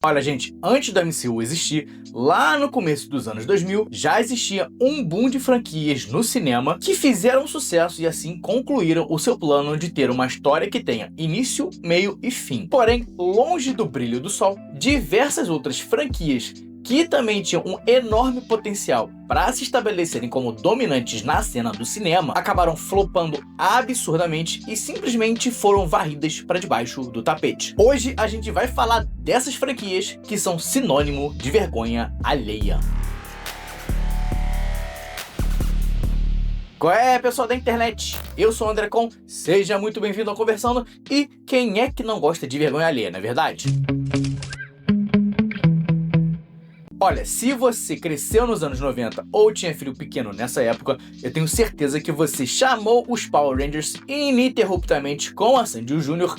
Olha, gente, antes da MCU existir, lá no começo dos anos 2000, já existia um boom de franquias no cinema que fizeram sucesso e assim concluíram o seu plano de ter uma história que tenha início, meio e fim. Porém, longe do brilho do sol, diversas outras franquias que também tinham um enorme potencial para se estabelecerem como dominantes na cena do cinema, acabaram flopando absurdamente e simplesmente foram varridas para debaixo do tapete. Hoje a gente vai falar dessas franquias que são sinônimo de vergonha alheia. Qual é, pessoal da internet? Eu sou o André Con, seja muito bem-vindo ao Conversando. E quem é que não gosta de vergonha alheia, não é verdade? Olha, se você cresceu nos anos 90 ou tinha filho pequeno nessa época, eu tenho certeza que você chamou os Power Rangers ininterruptamente com a Sandy Júnior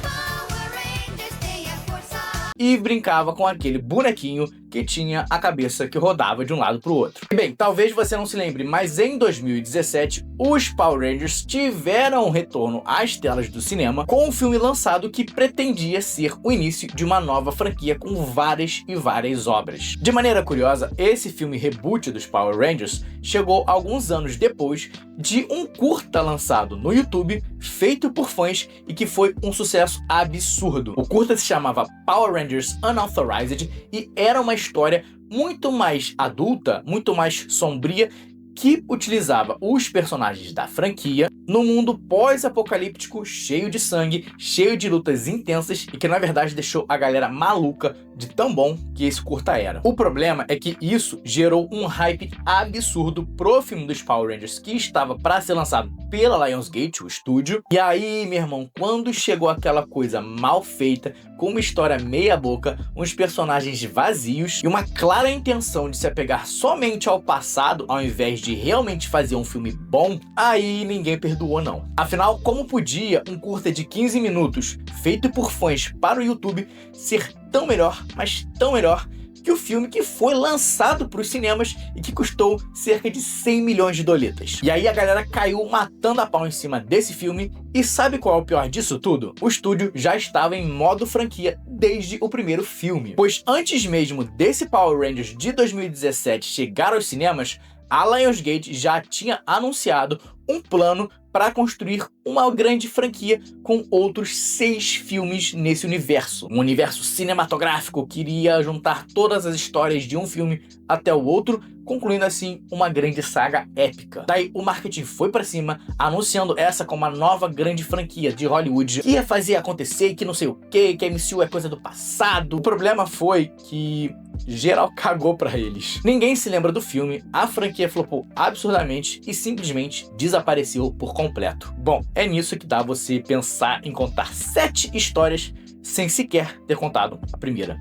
e brincava com aquele bonequinho que tinha a cabeça que rodava de um lado para o outro. E bem, talvez você não se lembre, mas em 2017, os Power Rangers tiveram um retorno às telas do cinema com um filme lançado que pretendia ser o início de uma nova franquia com várias e várias obras. De maneira curiosa, esse filme reboot dos Power Rangers chegou alguns anos depois de um curta lançado no YouTube, feito por fãs e que foi um sucesso absurdo. O curta se chamava Power Rangers Unauthorized e era uma história muito mais adulta, muito mais sombria, que utilizava os personagens da franquia num mundo pós-apocalíptico, cheio de sangue, cheio de lutas intensas e que na verdade deixou a galera maluca de tão bom que esse curta era. O problema é que isso gerou um hype absurdo pro filme dos Power Rangers que estava para ser lançado pela Lionsgate, o estúdio. E aí, meu irmão, quando chegou aquela coisa mal feita, com uma história meia boca, uns personagens vazios e uma clara intenção de se apegar somente ao passado ao invés de realmente fazer um filme bom, aí ninguém perdoou não. Afinal, como podia um curta de 15 minutos, feito por fãs para o YouTube, ser tão melhor, mas tão melhor que o filme que foi lançado para os cinemas e que custou cerca de 100 milhões de doletas. E aí a galera caiu matando a pau em cima desse filme. E sabe qual é o pior disso tudo? O estúdio já estava em modo franquia desde o primeiro filme. Pois antes mesmo desse Power Rangers de 2017 chegar aos cinemas, a Lionsgate já tinha anunciado um plano para construir uma grande franquia com outros 6 filmes nesse universo. Um universo cinematográfico que iria juntar todas as histórias de um filme até o outro, concluindo assim uma grande saga épica. Daí o marketing foi pra cima, anunciando essa como uma nova grande franquia de Hollywood que ia fazer acontecer e que não sei o que a MCU é coisa do passado. O problema foi que geral cagou pra eles. Ninguém se lembra do filme, a franquia flopou absurdamente e simplesmente desapareceu por completo. Bom, é nisso que dá você pensar em contar 7 histórias sem sequer ter contado a primeira.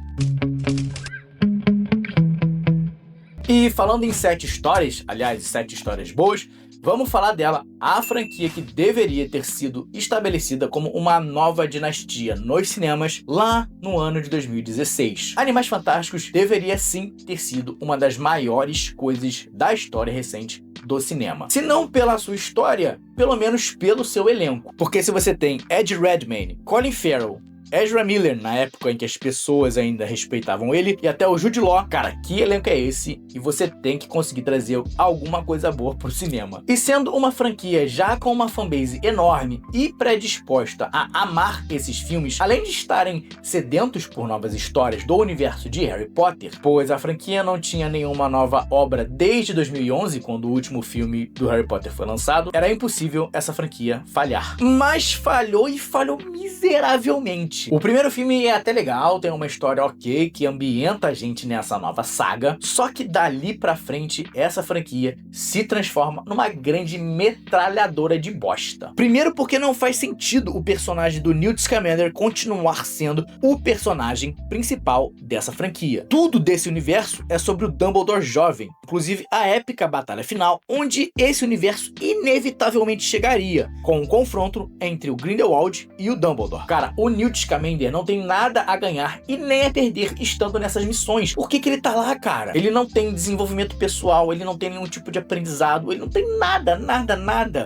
E falando em 7 histórias, aliás, 7 histórias boas, vamos falar dela, a franquia que deveria ter sido estabelecida como uma nova dinastia nos cinemas lá no ano de 2016. Animais Fantásticos deveria sim ter sido uma das maiores coisas da história recente do cinema. Se não pela sua história, pelo menos pelo seu elenco. Porque se você tem Ed Redmayne, Colin Farrell, Ezra Miller, na época em que as pessoas ainda respeitavam ele, e até o Jude Law, cara, que elenco é esse? E você tem que conseguir trazer alguma coisa boa pro cinema. E sendo uma franquia já com uma fanbase enorme e predisposta a amar esses filmes, além de estarem sedentos por novas histórias do universo de Harry Potter, pois a franquia não tinha nenhuma nova obra desde 2011, quando o último filme do Harry Potter foi lançado, era impossível essa franquia falhar. Mas falhou e falhou miseravelmente. O primeiro filme é até legal, tem uma história ok, que ambienta a gente nessa nova saga, só que dali pra frente, essa franquia se transforma numa grande metralhadora de bosta. Primeiro porque não faz sentido o personagem do Newt Scamander continuar sendo o personagem principal dessa franquia. Tudo desse universo é sobre o Dumbledore jovem, inclusive a épica batalha final, onde esse universo inevitavelmente chegaria, com um confronto entre o Grindelwald e o Dumbledore. Cara, o Newt Scamander não tem nada a ganhar e nem a perder estando nessas missões. Por que ele tá lá, cara? Ele não tem desenvolvimento pessoal, ele não tem nenhum tipo de aprendizado, ele não tem nada.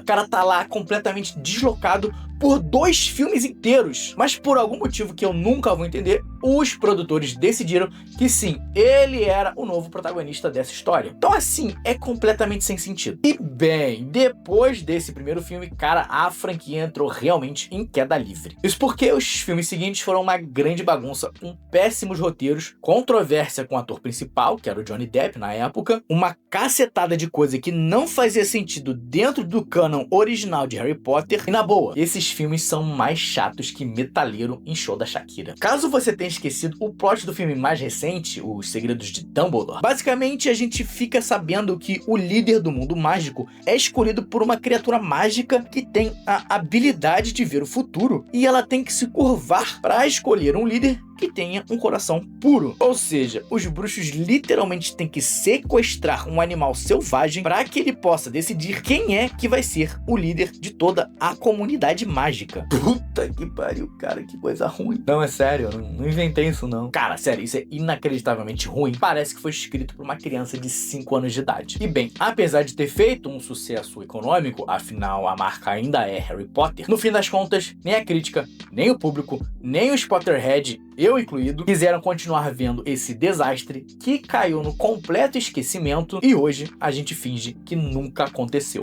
O cara tá lá completamente deslocado por 2 filmes inteiros. Mas por algum motivo que eu nunca vou entender, os produtores decidiram que sim, ele era o novo protagonista dessa história. Então assim, é completamente sem sentido. E bem, depois desse primeiro filme, cara, a franquia entrou realmente em queda livre. Isso porque os filmes seguintes foram uma grande bagunça, com péssimos roteiros, controvérsia com o ator principal, que era o Johnny Depp na época, uma cacetada de coisa que não fazia sentido dentro do canon original de Harry Potter, e na boa, esses filmes são mais chatos que metaleiro em show da Shakira. Caso você tenha esquecido o plot do filme mais recente, Os Segredos de Dumbledore, basicamente a gente fica sabendo que o líder do mundo mágico é escolhido por uma criatura mágica que tem a habilidade de ver o futuro, e ela tem que se curvar para escolher um líder que tenha um coração puro. Ou seja, os bruxos literalmente têm que sequestrar um animal selvagem para que ele possa decidir quem é que vai ser o líder de toda a comunidade mágica. Puta que pariu, cara, que coisa ruim. Não, é sério, eu não inventei isso não. Cara, sério, isso é inacreditavelmente ruim. Parece que foi escrito por uma criança de 5 anos de idade. E bem, apesar de ter feito um sucesso econômico, afinal a marca ainda é Harry Potter, no fim das contas, nem a crítica, nem o público, nem os Potterhead, eu incluído, quiseram continuar vendo esse desastre que caiu no completo esquecimento e hoje a gente finge que nunca aconteceu.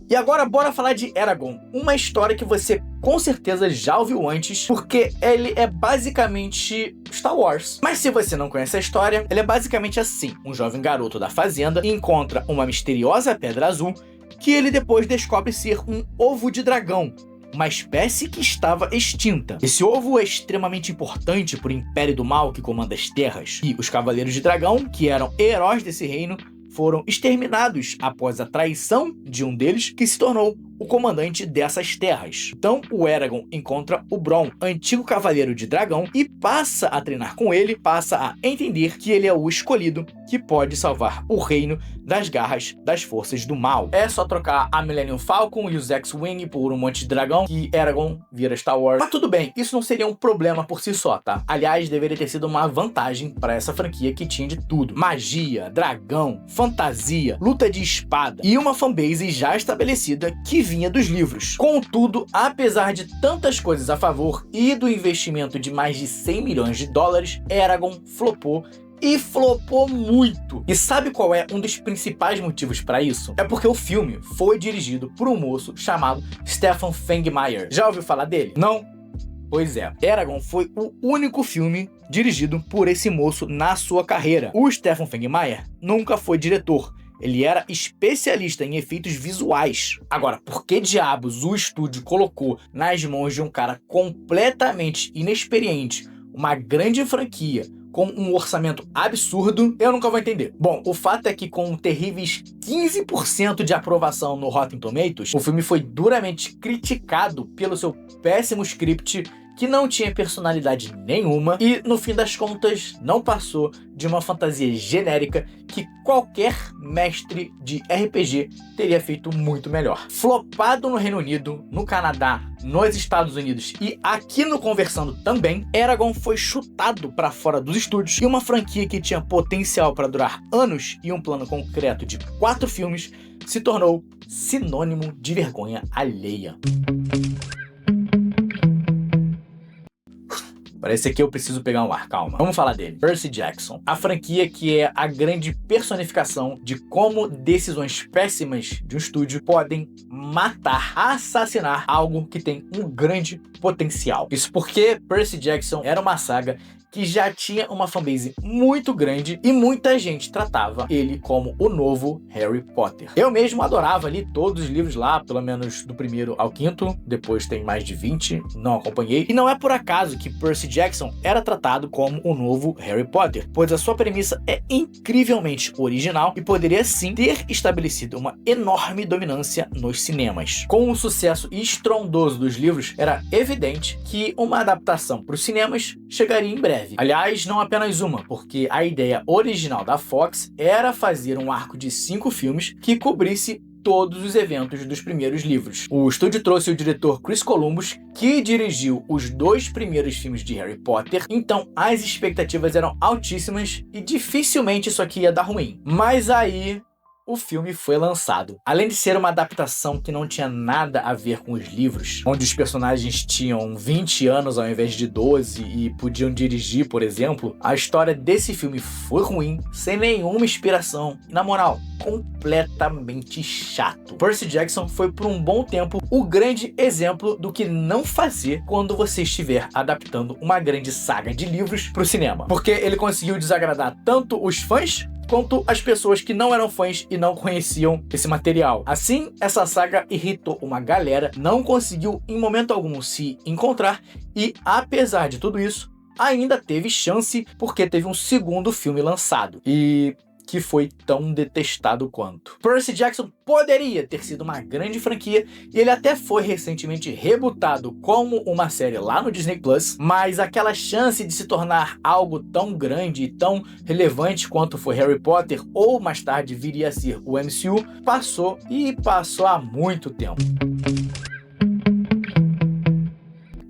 E agora bora falar de Eragon, uma história que você com certeza já ouviu antes, porque ele é basicamente Star Wars. Mas se você não conhece a história, ele é basicamente assim: um jovem garoto da fazenda encontra uma misteriosa pedra azul que ele depois descobre ser um ovo de dragão, uma espécie que estava extinta. Esse ovo é extremamente importante para o Império do Mal que comanda as terras, e os Cavaleiros de Dragão, que eram heróis desse reino, foram exterminados após a traição de um deles, que se tornou o comandante dessas terras. Então o Eragon encontra o Bronn, antigo cavaleiro de dragão, e passa a treinar com ele, passa a entender que ele é o escolhido que pode salvar o reino das garras das forças do mal. É só trocar a Millennium Falcon e os X-Wing por um monte de dragão que Eragon vira Star Wars. Mas tudo bem, isso não seria um problema por si só, tá? Aliás, deveria ter sido uma vantagem para essa franquia que tinha de tudo: magia, dragão, fantasia, luta de espada e uma fanbase já estabelecida que vinha dos livros. Contudo, apesar de tantas coisas a favor e do investimento de mais de 100 milhões de dólares, Eragon flopou. E flopou muito. E sabe qual é um dos principais motivos para isso? É porque o filme foi dirigido por um moço chamado Stephen Fangmeier. Já ouviu falar dele? Não? Pois é, Eragon foi o único filme dirigido por esse moço na sua carreira. O Stephen Fangmeier nunca foi diretor. Ele era especialista em efeitos visuais. Agora, por que diabos o estúdio colocou nas mãos de um cara completamente inexperiente uma grande franquia com um orçamento absurdo, eu nunca vou entender. Bom, o fato é que com terríveis 15% de aprovação no Rotten Tomatoes, o filme foi duramente criticado pelo seu péssimo script, que não tinha personalidade nenhuma, e no fim das contas não passou de uma fantasia genérica que qualquer mestre de RPG teria feito muito melhor. Flopado no Reino Unido, no Canadá, nos Estados Unidos e aqui no Conversando também, Eragon foi chutado para fora dos estúdios, e uma franquia que tinha potencial para durar anos e um plano concreto de 4 filmes se tornou sinônimo de vergonha alheia. Parece que eu preciso pegar um ar, calma. Vamos falar dele. Percy Jackson. A franquia que é a grande personificação de como decisões péssimas de um estúdio podem matar, assassinar algo que tem um grande potencial. Isso porque Percy Jackson era uma saga que já tinha uma fanbase muito grande e muita gente tratava ele como o novo Harry Potter. Eu mesmo adorava, li todos os livros lá, pelo menos do 1º ao 5º, depois tem mais de 20, não acompanhei. E não é por acaso que Percy Jackson era tratado como o novo Harry Potter, pois a sua premissa é incrivelmente original e poderia sim ter estabelecido uma enorme dominância nos cinemas. Com o sucesso estrondoso dos livros, era evidente que uma adaptação para os cinemas chegaria em breve. Aliás, não apenas uma, porque a ideia original da Fox era fazer um arco de 5 filmes que cobrisse todos os eventos dos primeiros livros. O estúdio trouxe o diretor Chris Columbus, que dirigiu os 2 primeiros filmes de Harry Potter, então as expectativas eram altíssimas e dificilmente isso aqui ia dar ruim. Mas aí o filme foi lançado. Além de ser uma adaptação que não tinha nada a ver com os livros, onde os personagens tinham 20 anos ao invés de 12 e podiam dirigir, por exemplo, a história desse filme foi ruim, sem nenhuma inspiração e, na moral, completamente chato. Percy Jackson foi por um bom tempo o grande exemplo do que não fazer quando você estiver adaptando uma grande saga de livros para o cinema, porque ele conseguiu desagradar tanto os fãs quanto as pessoas que não eram fãs e não conheciam esse material. Assim, essa saga irritou uma galera, não conseguiu em momento algum se encontrar e, apesar de tudo isso, ainda teve chance porque teve um segundo filme lançado. E que foi tão detestado quanto. Percy Jackson poderia ter sido uma grande franquia e ele até foi recentemente rebutado como uma série lá no Disney Plus, mas aquela chance de se tornar algo tão grande e tão relevante quanto foi Harry Potter ou mais tarde viria a ser o MCU, passou há muito tempo.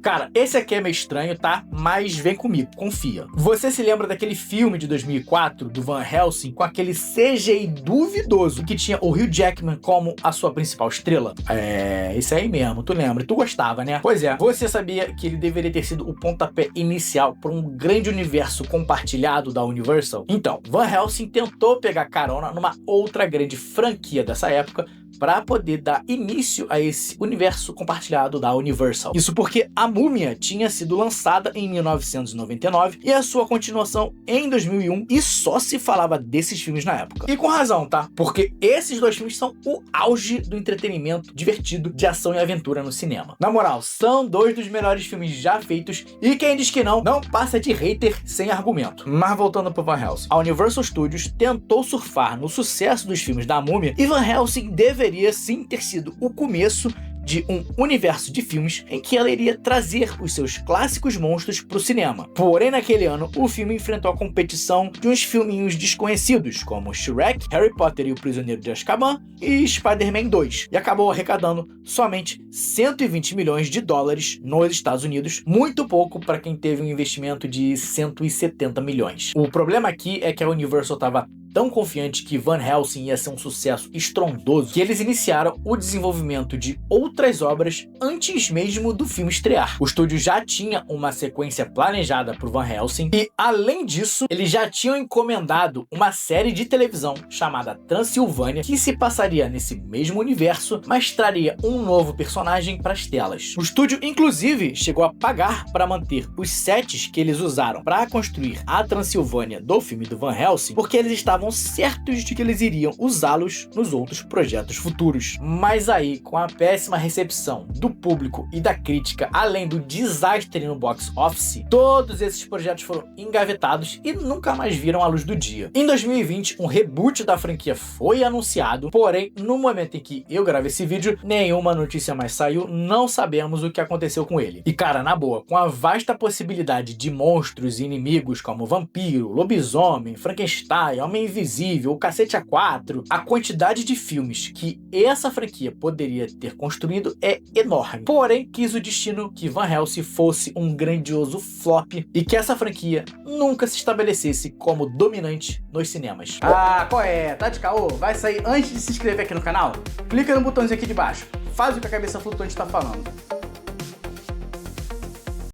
Cara, esse aqui é meio estranho, tá? Mas vem comigo, confia. Você se lembra daquele filme de 2004, do Van Helsing, com aquele CGI duvidoso, que tinha o Hugh Jackman como a sua principal estrela? É, isso aí mesmo, tu lembra? E tu gostava, né? Pois é, você sabia que ele deveria ter sido o pontapé inicial para um grande universo compartilhado da Universal? Então, Van Helsing tentou pegar carona numa outra grande franquia dessa época, para poder dar início a esse universo compartilhado da Universal. Isso porque A Múmia tinha sido lançada em 1999 e a sua continuação em 2001 e só se falava desses filmes na época. E com razão, tá? Porque esses dois filmes são o auge do entretenimento divertido de ação e aventura no cinema. Na moral, são dois dos melhores filmes já feitos e quem diz que não passa de hater sem argumento. Mas voltando pro Van Helsing, a Universal Studios tentou surfar no sucesso dos filmes da Múmia e Van Helsing deveria sim ter sido o começo de um universo de filmes em que ela iria trazer os seus clássicos monstros para o cinema. Porém, naquele ano, o filme enfrentou a competição de uns filminhos desconhecidos, como Shrek, Harry Potter e o Prisioneiro de Azkaban e Spider-Man 2, e acabou arrecadando somente 120 milhões de dólares nos Estados Unidos, muito pouco para quem teve um investimento de 170 milhões. O problema aqui é que a Universal estava tão confiante que Van Helsing ia ser um sucesso estrondoso que eles iniciaram o desenvolvimento de outras obras antes mesmo do filme estrear. O estúdio já tinha uma sequência planejada para o Van Helsing e, além disso, eles já tinham encomendado uma série de televisão chamada Transilvânia que se passaria nesse mesmo universo, mas traria um novo personagem para as telas. O estúdio, inclusive, chegou a pagar para manter os sets que eles usaram para construir a Transilvânia do filme do Van Helsing, porque eles estavam certos de que eles iriam usá-los nos outros projetos futuros. Mas aí, com a péssima recepção do público e da crítica, além do desastre no box office, todos esses projetos foram engavetados e nunca mais viram a luz do dia. Em 2020, um reboot da franquia foi anunciado, porém, no momento em que eu gravei esse vídeo, nenhuma notícia mais saiu, não sabemos o que aconteceu com ele. E cara, na boa, com a vasta possibilidade de monstros e inimigos como vampiro, lobisomem, Frankenstein, Homem Invisível, o Cacete A4, a quantidade de filmes que essa franquia poderia ter construído é enorme. Porém, quis o destino que Van Helsing fosse um grandioso flop e que essa franquia nunca se estabelecesse como dominante nos cinemas. Ah, qual é? Tá de caô? Vai sair antes de se inscrever aqui no canal? Clica no botãozinho aqui de baixo. Faz o que a cabeça flutuante tá falando.